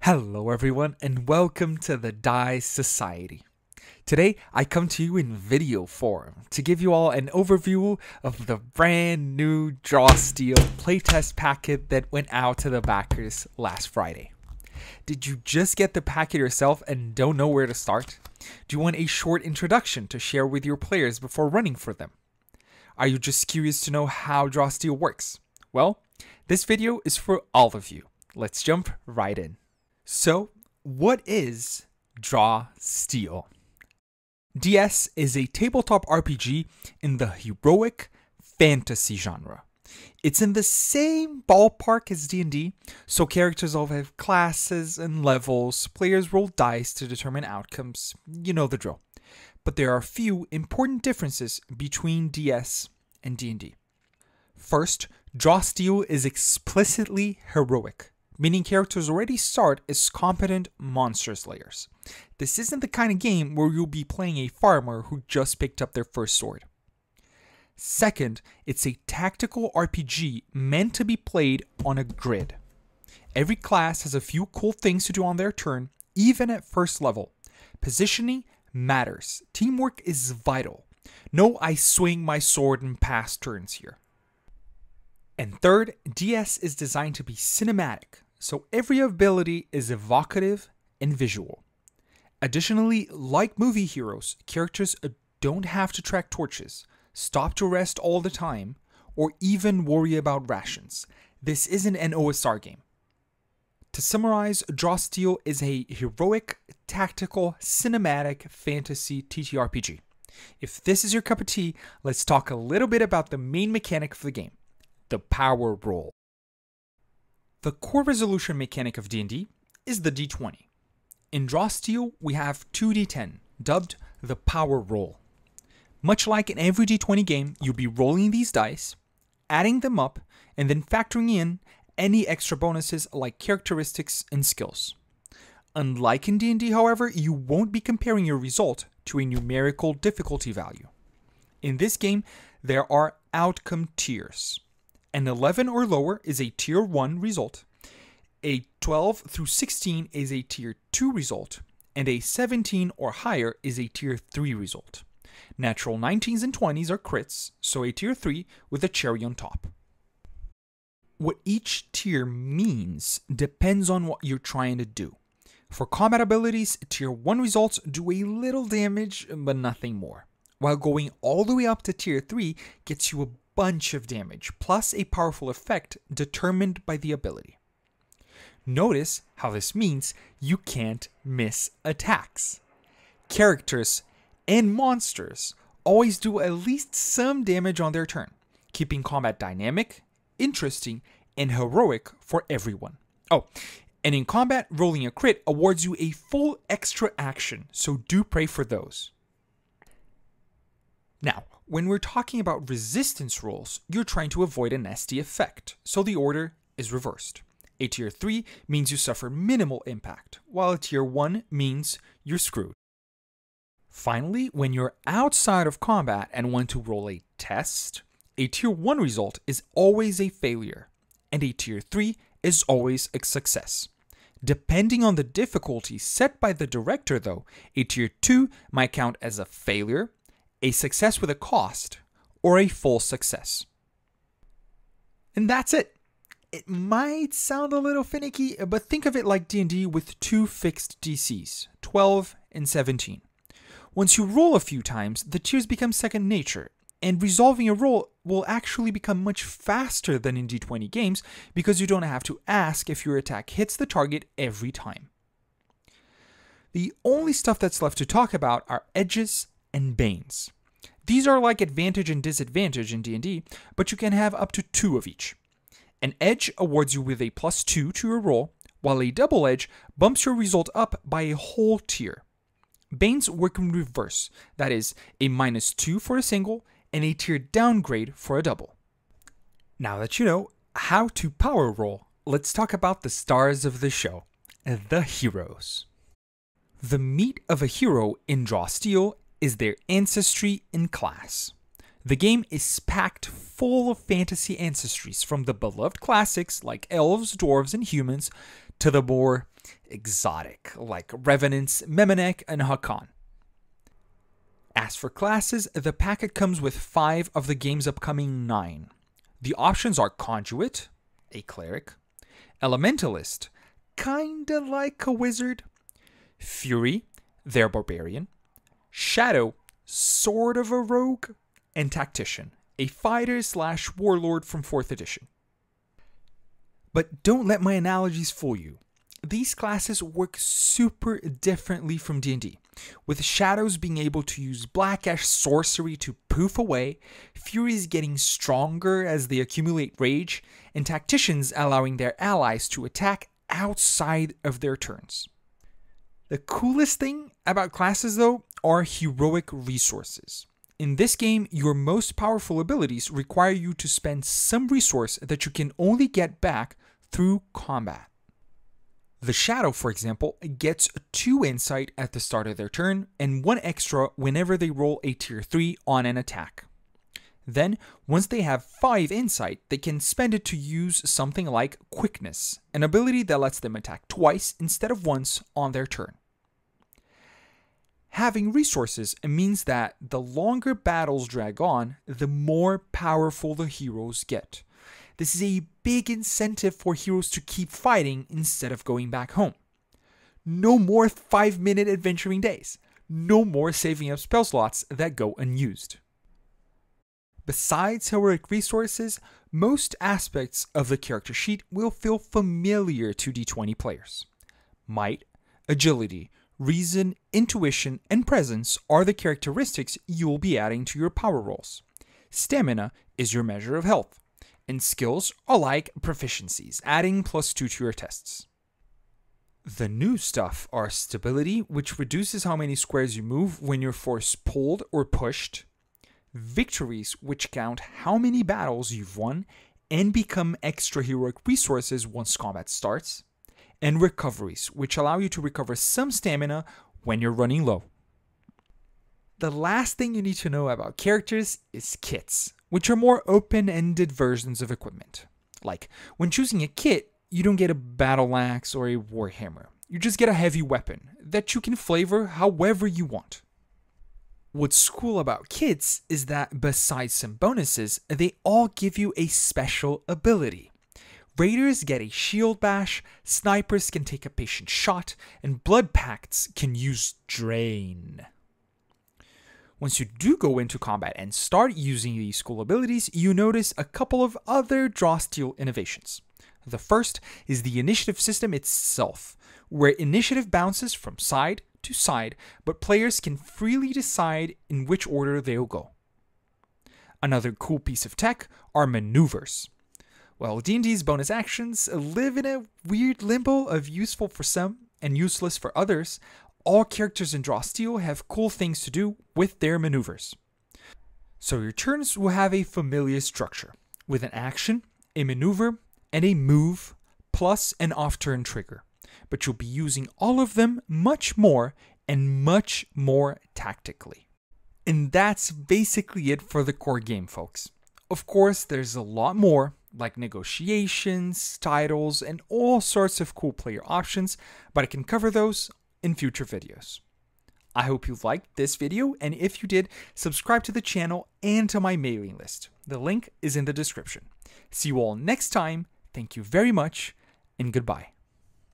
Hello everyone and welcome to the Dice Society. Today I come to you in video form to give you all an overview of the brand new Draw Steel playtest packet that went out to the backers last Friday. Did you just get the packet yourself and don't know where to start? Do you want a short introduction to share with your players before running for them? Are you just curious to know how Draw Steel works? Well, this video is for all of you. Let's jump right in. So, what is Draw Steel? DS is a tabletop RPG in the heroic fantasy genre. It's in the same ballpark as D&D, so characters all have classes and levels, players roll dice to determine outcomes, you know the drill. But there are a few important differences between DS and D&D. First, Draw Steel is explicitly heroic, meaning characters already start as competent monster slayers. This isn't the kind of game where you'll be playing a farmer who just picked up their first sword. Second, it's a tactical RPG meant to be played on a grid. Every class has a few cool things to do on their turn, even at first level. Positioning matters. Teamwork is vital. No I swing my sword and pass turns here. And third, DS is designed to be cinematic, so every ability is evocative and visual. Additionally, like movie heroes, characters don't have to track torches, stop to rest all the time, or even worry about rations. This isn't an OSR game. To summarize, Draw Steel is a heroic, tactical, cinematic fantasy TTRPG. If this is your cup of tea, let's talk a little bit about the main mechanic of the game, the power roll. The core resolution mechanic of D&D is the D20. In Draw Steel, we have 2d10, dubbed the power roll. Much like in every D20 game, you'll be rolling these dice, adding them up, and then factoring in any extra bonuses like characteristics and skills. Unlike in D&D, however, you won't be comparing your result to a numerical difficulty value. In this game, there are outcome tiers. An 11 or lower is a tier 1 result, a 12 through 16 is a tier 2 result, and a 17 or higher is a tier 3 result. Natural 19s and 20s are crits, so a tier 3 with a cherry on top. What each tier means depends on what you're trying to do. For combat abilities, tier 1 results do a little damage, but nothing more, while going all the way up to tier 3 gets you a bunch of damage, plus a powerful effect determined by the ability. Notice how this means you can't miss attacks. Characters and monsters always do at least some damage on their turn, keeping combat dynamic, interesting, and heroic for everyone. Oh, and in combat, rolling a crit awards you a full extra action, so do pray for those. Now, when we're talking about resistance rolls, you're trying to avoid a nasty effect, so the order is reversed. A tier 3 means you suffer minimal impact, while a tier 1 means you're screwed. Finally, when you're outside of combat and want to roll a test, a tier 1 result is always a failure, and a tier 3 is always a success. Depending on the difficulty set by the director though, a tier 2 might count as a failure, a success with a cost, or a full success. And that's it. It might sound a little finicky, but think of it like D&D with two fixed DCs, 12 and 17. Once you roll a few times, the tiers become second nature, and resolving a roll will actually become much faster than in D20 games because you don't have to ask if your attack hits the target every time. The only stuff that's left to talk about are edges and banes. These are like advantage and disadvantage in D&D, but you can have up to 2 of each. An edge awards you with a +2 to your roll, while a double edge bumps your result up by a whole tier. Banes work in reverse, that is, a -2 for a single and a tier downgrade for a double. Now that you know how to power roll, let's talk about the stars of the show, the heroes. The meat of a hero in Draw Steel is their ancestry and class. The game is packed full of fantasy ancestries, from the beloved classics like elves, dwarves, and humans to the more exotic, like Revenants, Memenek, and Hakan. As for classes, the packet comes with 5 of the game's upcoming 9. The options are Conduit, a cleric, Elementalist, kinda like a wizard, Fury, their barbarian, Shadow, sort of a rogue, and Tactician, a fighter/warlord from 4th edition. But don't let my analogies fool you. These classes work super differently from D&D, with Shadows being able to use Black Ash sorcery to poof away, Furies getting stronger as they accumulate rage, and Tacticians allowing their allies to attack outside of their turns. The coolest thing about classes, though, are heroic resources. In this game, your most powerful abilities require you to spend some resource that you can only get back through combat. The Shadow, for example, gets 2 insight at the start of their turn and 1 extra whenever they roll a tier 3 on an attack. Then, once they have 5 insight, they can spend it to use something like Quickness, an ability that lets them attack twice instead of once on their turn. Having resources means that the longer battles drag on, the more powerful the heroes get. This is a big incentive for heroes to keep fighting instead of going back home. No more 5-minute adventuring days. No more saving up spell slots that go unused. Besides heroic resources, most aspects of the character sheet will feel familiar to D20 players. Might, agility, reason, intuition, and presence are the characteristics you'll be adding to your power rolls. Stamina is your measure of health, and skills are like proficiencies, adding +2 to your tests. The new stuff are stability, which reduces how many squares you move when your force pulled or pushed, victories, which count how many battles you've won and become extra heroic resources once combat starts, and recoveries, which allow you to recover some stamina when you're running low. The last thing you need to know about characters is kits, which are more open-ended versions of equipment. Like, when choosing a kit, you don't get a battle axe or a warhammer. You just get a heavy weapon that you can flavor however you want. What's cool about kits is that besides some bonuses, they all give you a special ability. Raiders get a shield bash, snipers can take a patient shot, and blood pacts can use drain. Once you do go into combat and start using these cool abilities, you notice a couple of other draw steal innovations. The first is the initiative system itself, where initiative bounces from side to side, but players can freely decide in which order they'll go. Another cool piece of tech are maneuvers. While D&D's bonus actions live in a weird limbo of useful for some and useless for others, all characters in Draw Steel have cool things to do with their maneuvers. So your turns will have a familiar structure, with an action, a maneuver, and a move, plus an off-turn trigger. But you'll be using all of them much more and much more tactically. And that's basically it for the core game, folks. Of course, there's a lot more, like negotiations, titles, and all sorts of cool player options, but I can cover those in future videos. I hope you liked this video, and if you did, subscribe to the channel and to my mailing list. The link is in the description. See you all next time. Thank you very much, and goodbye.